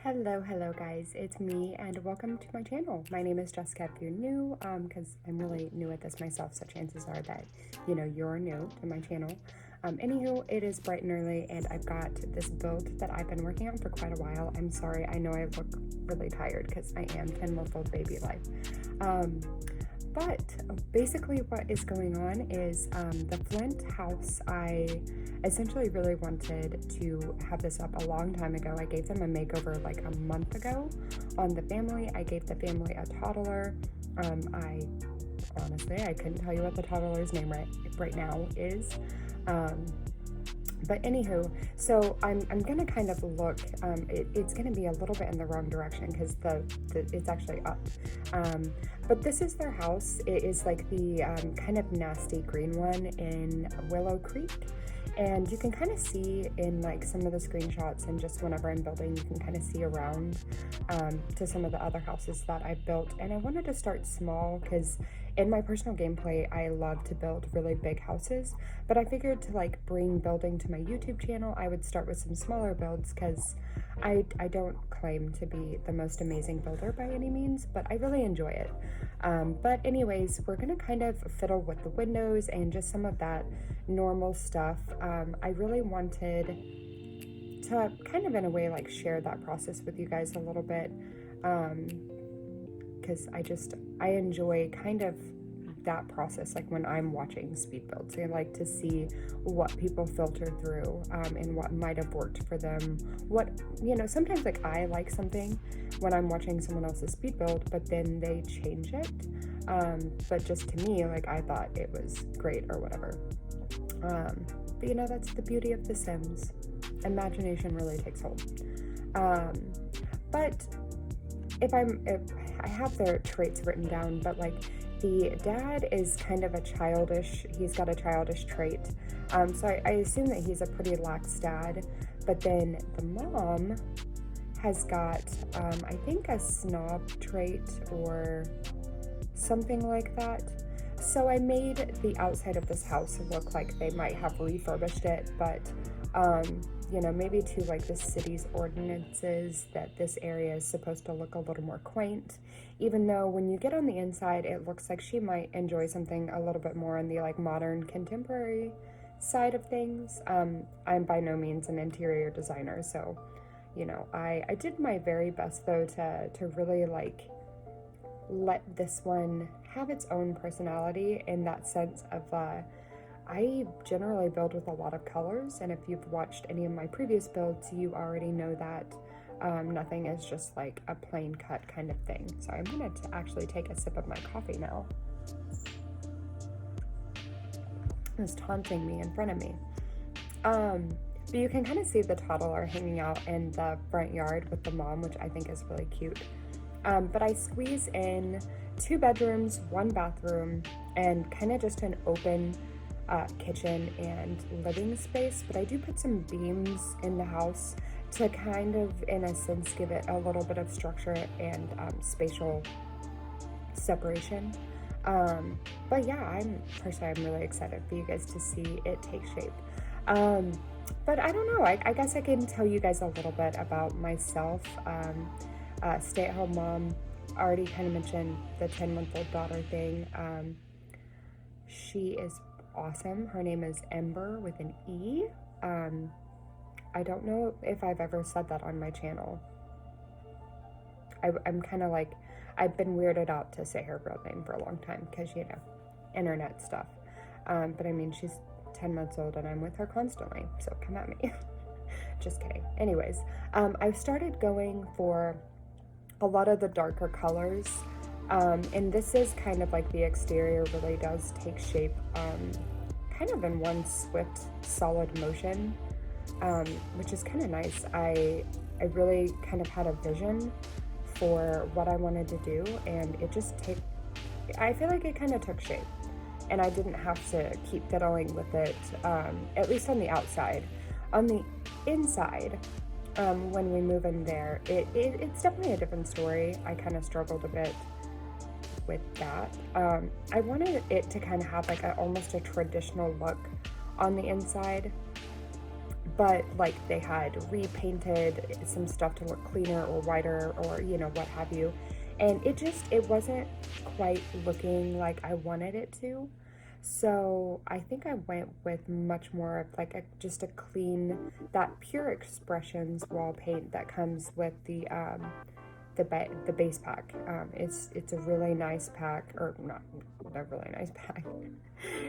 Hello guys, it's me and welcome to my channel. My name is Jessica if you're new, because I'm really new at this myself, so chances are that, you're new to my channel. Anywho, it is bright and early and I've got this build that I've been working on for quite a while. I'm sorry, I know I look really tired because I am 10-month-old baby life. But basically what is going on is the Flint house, I essentially really wanted to have this up a long time ago. I gave them a makeover like a month ago on the family. I gave the family a toddler. I couldn't tell you what the toddler's name right now is. But anywho, so I'm gonna kind of look, it's gonna be a little bit in the wrong direction because it's actually up. But this is their house. It is like the kind of nasty green one in Willow Creek. And you can kind of see in like some of the screenshots and just whenever I'm building, you can kind of see around to some of the other houses that I've built. And I wanted to start small because in my personal gameplay, I love to build really big houses, but I figured to like bring building to my YouTube channel, I would start with some smaller builds because I don't claim to be the most amazing builder by any means, but I really enjoy it. But anyways, we're gonna kind of fiddle with the windows and just some of that normal stuff. I really wanted to kind of in a way like share that process with you guys a little bit, because I enjoy kind of that process, like when I'm watching speed builds. I like to see what people filter through and what might have worked for them. Sometimes like I like something when I'm watching someone else's speed build, but then they change it. But just to me, like I thought it was great or whatever. But that's the beauty of The Sims. Imagination really takes hold. But if I have their traits written down, but like the dad is kind of he's got a childish trait. So I assume that he's a pretty lax dad, but then the mom has got, I think a snob trait or something like that. So I made the outside of this house look like they might have refurbished it, but maybe to like the city's ordinances that this area is supposed to look a little more quaint, even though when you get on the inside, it looks like she might enjoy something a little bit more on the like modern contemporary side of things. I'm by no means an interior designer, so, I did my very best though to really like let this one have its own personality in that sense of, I generally build with a lot of colors, and if you've watched any of my previous builds, you already know that nothing is just like a plain cut kind of thing. So I'm gonna actually take a sip of my coffee now. It's taunting me in front of me. But you can kind of see the toddler hanging out in the front yard with the mom, which I think is really cute. But I squeeze in 2 bedrooms, 1 bathroom, and kind of just an open kitchen and living space. But I do put some beams in the house to kind of, in a sense, give it a little bit of structure and spatial separation. But yeah, I'm really excited for you guys to see it take shape. But I don't know, I guess I can tell you guys a little bit about myself. Stay-at-home mom. Already kind of mentioned the 10-month-old daughter thing. She is awesome. Her name is Ember with an E. I don't know if I've ever said that on my channel. I'm kind of like, I've been weirded out to say her real name for a long time because, internet stuff. But I mean, she's 10 months old and I'm with her constantly, so come at me. Just kidding. Anyways, I've started going for a lot of the darker colors, and this is kind of like the exterior really does take shape kind of in one swift solid motion, which is kind of nice. I really kind of had a vision for what I wanted to do, and I feel like it kind of took shape, and I didn't have to keep fiddling with it, at least on the outside. On the inside, when we move in there, it's definitely a different story. I kind of struggled a bit with that. I wanted it to kind of have like almost a traditional look on the inside, but like they had repainted some stuff to look cleaner or whiter or, you know, what have you. And it wasn't quite looking like I wanted it to. So I think I went with much more of like just a clean, that Pure Expressions wall paint that comes with the base pack. It's a really nice pack, or not a really nice pack.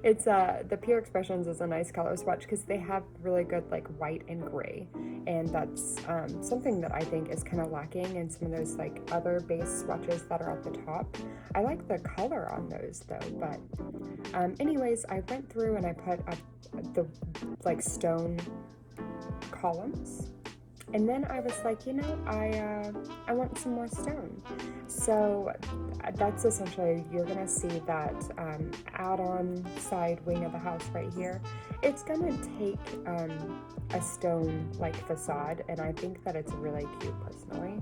It's the Pure Expressions is a nice color swatch because they have really good like white and gray, and that's something that I think is kind of lacking in some of those like other base swatches that are at the top. I like the color on those though, but anyways, I went through and I put up the like stone columns. And then I was like, you know, I want some more stone. So that's essentially, you're gonna see that add-on side wing of the house right here. It's gonna take a stone like facade, and I think that it's really cute personally.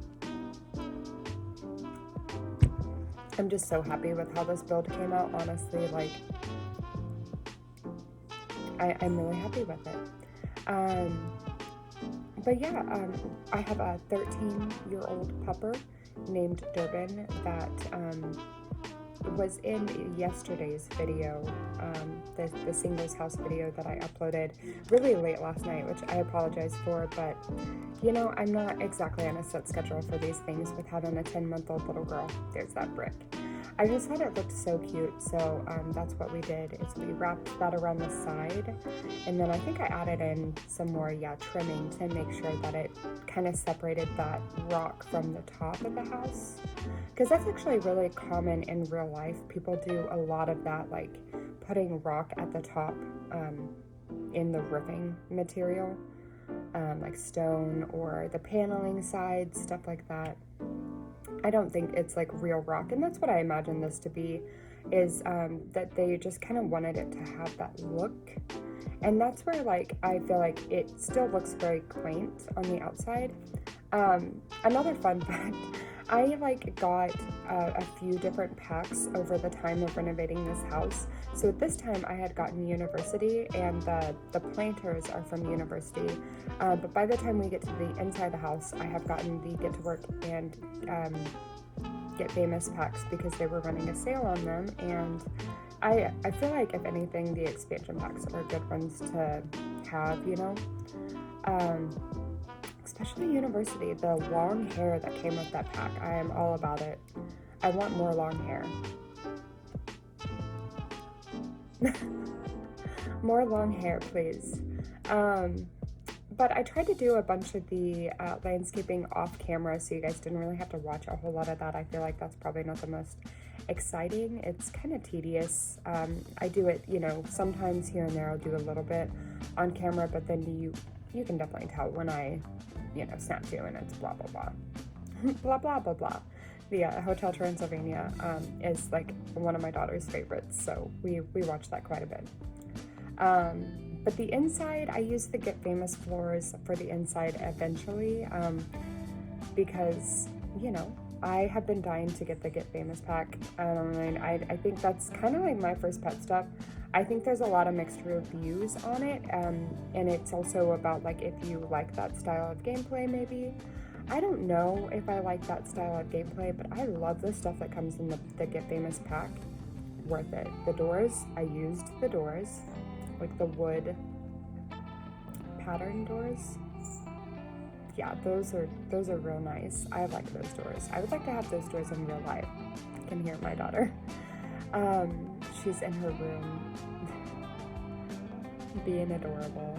I'm just so happy with how this build came out, honestly. Like, I'm really happy with it. But yeah, I have a 13-year-old pupper named Durban that was in yesterday's video, the singles house video that I uploaded really late last night, which I apologize for, but you know, I'm not exactly on a set schedule for these things with having a 10-month-old little girl. There's that brick. I just thought it looked so cute, so that's what we did, is we wrapped that around the side, and then I think I added in some more, trimming to make sure that it kind of separated that rock from the top of the house, because that's actually really common in real life. People do a lot of that, like putting rock at the top in the roofing material, like stone or the paneling side, stuff like that. I don't think it's like real rock, and that's what I imagine this to be, is that they just kind of wanted it to have that look, and that's where like I feel like it still looks very quaint on the outside. Another fun fact, I like got a few different packs over the time of renovating this house. So at this time I had gotten University, and the planters are from University, but by the time we get to the inside of the house, I have gotten the Get to Work and Get Famous packs because they were running a sale on them, and I feel like if anything, the expansion packs are good ones to have, you know. Especially University, the long hair that came with that pack. I am all about it. I want more long hair. More long hair, please. But I tried to do a bunch of the landscaping off camera, so you guys didn't really have to watch a whole lot of that. I feel like that's probably not the most exciting. It's kind of tedious. I do it, you know, sometimes here and there I'll do a little bit on camera, but then you can definitely tell when I, you know, snap to and it's blah, blah, blah. Blah, blah, blah, blah. The Hotel Transylvania is like one of my daughter's favorites, so we watch that quite a bit. But the inside, I use the Get Famous floors for the inside eventually, because, you know, I have been dying to get the Get Famous pack. I think that's kind of like my first pet stuff. I think there's a lot of mixed reviews on it, and it's also about like if you like that style of gameplay maybe. I don't know if I like that style of gameplay, but I love the stuff that comes in the Get Famous pack. Worth it. The doors, I used the doors, like the wood pattern doors. Yeah, those are real nice. I like those doors. I would like to have those doors in real life. I can hear my daughter. She's in her room being adorable.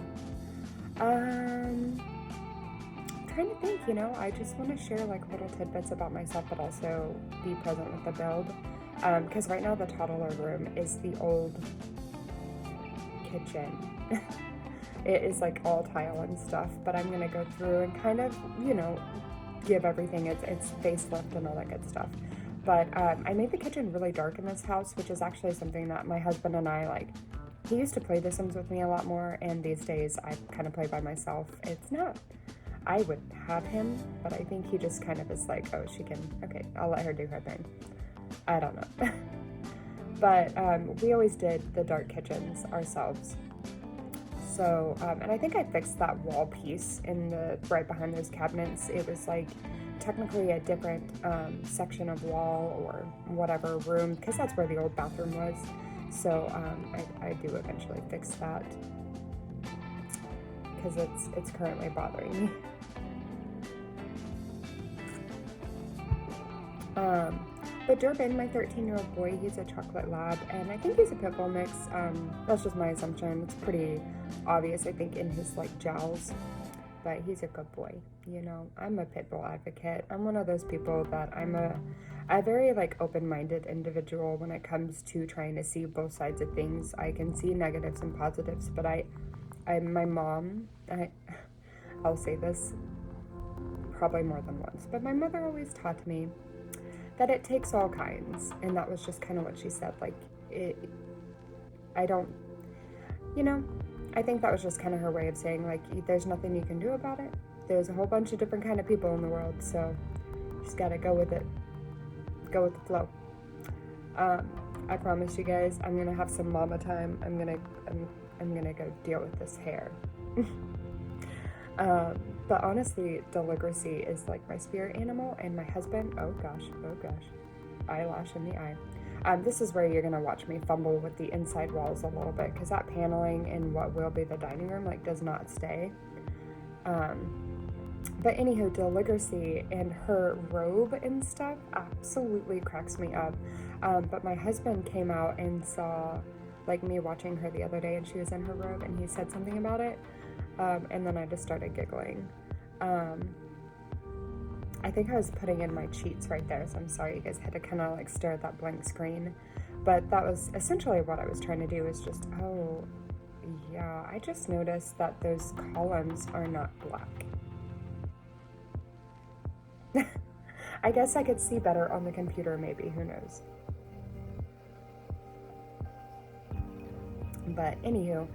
Trying to think, you know, I just want to share like little tidbits about myself, but also be present with the build. Because right now the toddler room is the old kitchen. It is like all tile and stuff, but I'm gonna go through and kind of, you know, give everything its facelift and all that good stuff. But I made the kitchen really dark in this house, which is actually something that my husband and I like. He used to play The Sims with me a lot more, and these days I kind of play by myself. It's not, I would have him, but I think he just kind of is like, oh, she can, okay, I'll let her do her thing. I don't know. But we always did the dark kitchens ourselves. So, and I think I fixed that wall piece in the right behind those cabinets. It was like technically a different section of wall or whatever room, because that's where the old bathroom was. So I do eventually fix that, because it's currently bothering me. But Durbin, my 13-year-old boy, he's a chocolate lab, and I think he's a pit bull mix. That's just my assumption. It's pretty obvious, I think, in his like jowls, but he's a good boy. You know, I'm a pit bull advocate. I'm one of those people that I'm a very like open-minded individual when it comes to trying to see both sides of things. I can see negatives and positives, but my mom, I'll say this probably more than once, but my mother always taught me that it takes all kinds, and that was just kind of what she said. Like, I don't, you know, I think that was just kind of her way of saying, like, there's nothing you can do about it. There's a whole bunch of different kind of people in the world, so you just gotta go with it. Go with the flow. I promise you guys, I'm gonna have some mama time. I'm gonna go deal with this hair. But honestly, delicacy is like my spirit animal, and my husband, oh gosh, eyelash in the eye. This is where you're gonna watch me fumble with the inside walls a little bit, because that paneling in what will be the dining room like does not stay. But anywho, delicacy and her robe and stuff absolutely cracks me up. But my husband came out and saw like me watching her the other day, and she was in her robe, and he said something about it. And then I just started giggling. I think I was putting in my cheats right there, so I'm sorry you guys had to kind of like stare at that blank screen. But that was essentially what I was trying to do, is just, oh, yeah, I just noticed that those columns are not black. I guess I could see better on the computer, maybe, who knows. But anywho,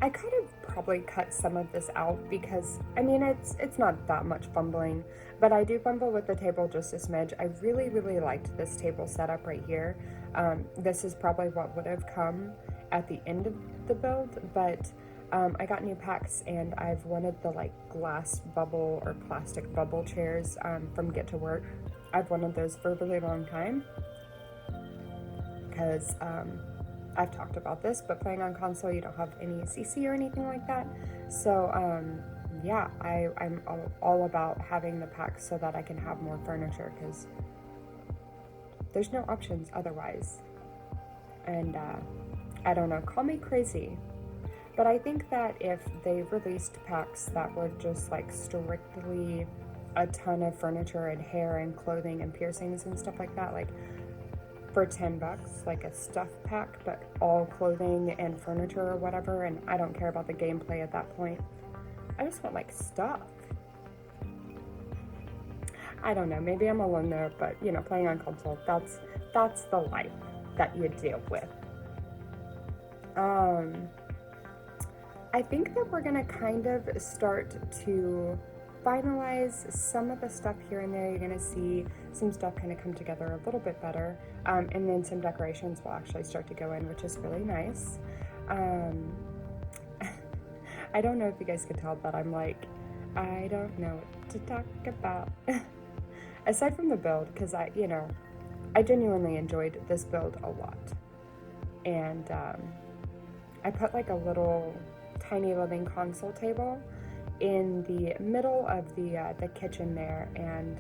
I could have probably cut some of this out, because I mean it's not that much fumbling, but I do fumble with the table just a smidge. I really liked this table setup right here. This is probably what would have come at the end of the build, but I got new packs, and I've wanted the like glass bubble or plastic bubble chairs from Get to Work. I've wanted those for a really long time, because I've talked about this, but playing on console, you don't have any CC or anything like that. So, yeah, I'm all about having the packs so that I can have more furniture, because there's no options otherwise. And I don't know, call me crazy, but I think that if they released packs that were just like strictly a ton of furniture and hair and clothing and piercings and stuff like that, like for $10, like a stuff pack, but all clothing and furniture or whatever, and I don't care about the gameplay at that point. I just want like stuff. I don't know, maybe I'm alone there, but you know, playing on console, that's the life that you deal with. I think that we're gonna kind of start to finalize some of the stuff here and there. You're gonna see some stuff kind of come together a little bit better, and then some decorations will actually start to go in, which is really nice. I don't know if you guys can tell, but I'm like, I don't know what to talk about. Aside from the build, because I genuinely enjoyed this build a lot, and I put like a little tiny living console table in the middle of the kitchen there, and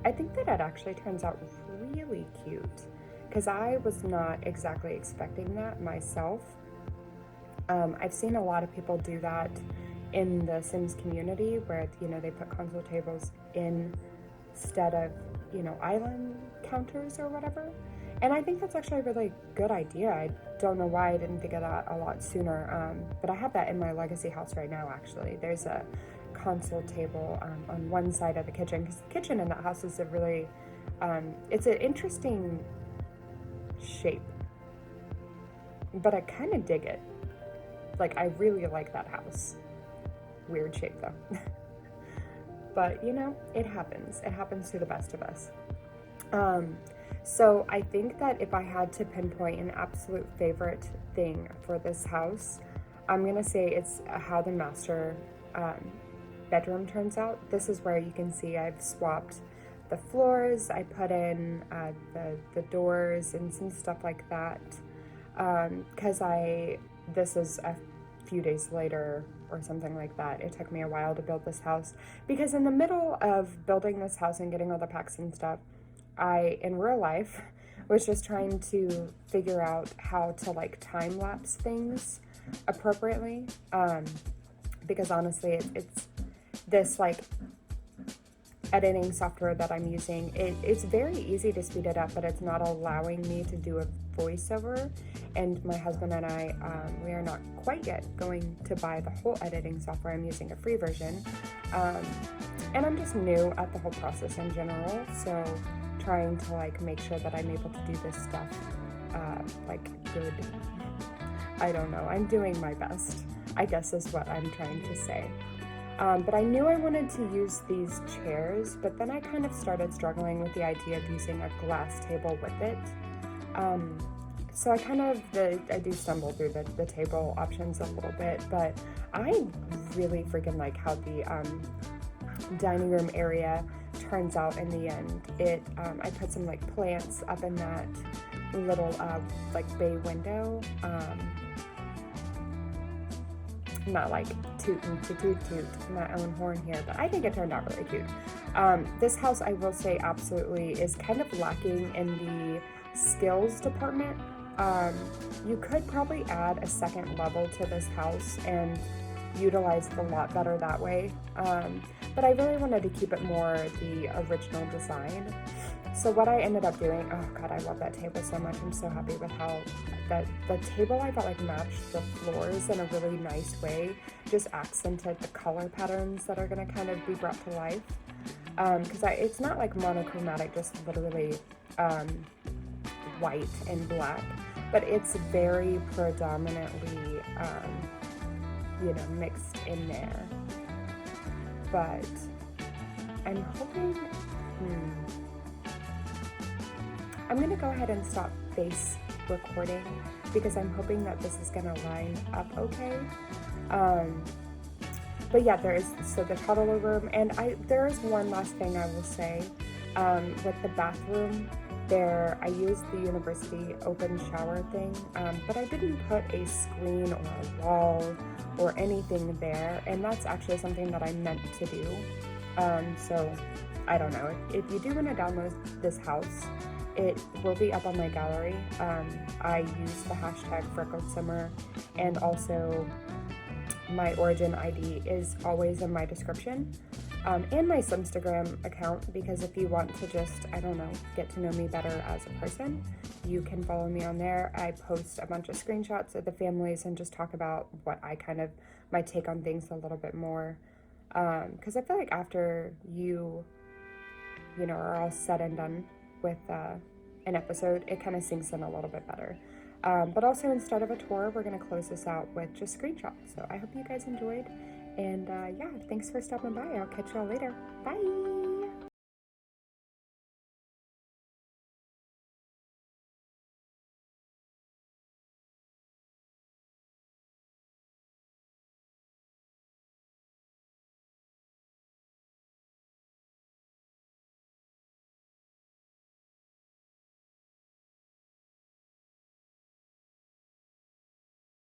I think that it actually turns out really cute, because I was not exactly expecting that myself. I've seen a lot of people do that in the Sims community, where they put console tables instead of island counters or whatever, and I think that's actually a really good idea. I don't know why I didn't think of that a lot sooner, but I have that in my legacy house right now. Actually, there's a console table on one side of the kitchen, because the kitchen in that house is a really it's an interesting shape, but I kind of dig it. Like, I really like that house. Weird shape though. But it happens to the best of us. So I think that if I had to pinpoint an absolute favorite thing for this house, I'm gonna say it's how the master bedroom turns out. This is where you can see I've swapped the floors, I put in the doors and some stuff like that, because this is a few days later or something like that. It took me a while to build this house, because in the middle of building this house and getting all the packs and stuff, I, in real life, was just trying to figure out how to like time lapse things appropriately, because honestly it's this like editing software that I'm using, it's very easy to speed it up, but it's not allowing me to do a voiceover. And my husband and I, we are not quite yet going to buy the whole editing software. I'm using a free version, and I'm just new at the whole process in general, so trying to like make sure that I'm able to do this stuff like good. I don't know, I'm doing my best, I guess is what I'm trying to say. But I knew I wanted to use these chairs, but then I kind of started struggling with the idea of using a glass table with it. So I do stumble through the table options a little bit, but I really freaking like how the dining room area turns out in the end. I put some like plants up in that little like bay window. Not like toot my own horn here, but I think it turned out really cute. This house, I will say, absolutely is kind of lacking in the skills department. You could probably add a second level to this house and utilize it a lot better that way, but I really wanted to keep it more the original design. So what I ended up doing, oh god, I love that table so much. I'm so happy with how the table I felt like matched the floors in a really nice way, just accented the color patterns that are going to kind of be brought to life, because it's not like monochromatic, just literally white and black, but it's very predominantly mixed in there. But I'm hoping I'm gonna go ahead and stop face recording, because I'm hoping that this is gonna line up okay. But yeah, so the toddler room, and there is one last thing I will say. With the bathroom there, I used the university open shower thing, but I didn't put a screen or a wall or anything there, and that's actually something that I meant to do. So I don't know, if you do want to download this house, it will be up on my gallery. I use the hashtag Freckledsimmer, and also my origin ID is always in my description, and my SIMstagram account, because if you want to just, I don't know, get to know me better as a person, you can follow me on there. I post a bunch of screenshots of the families and just talk about what my take on things a little bit more, because I feel like after you are all said and done with an episode, it kind of sinks in a little bit better. But also, instead of a tour, we're going to close this out with just screenshots. So I hope you guys enjoyed. And yeah, thanks for stopping by. I'll catch y'all later. Bye!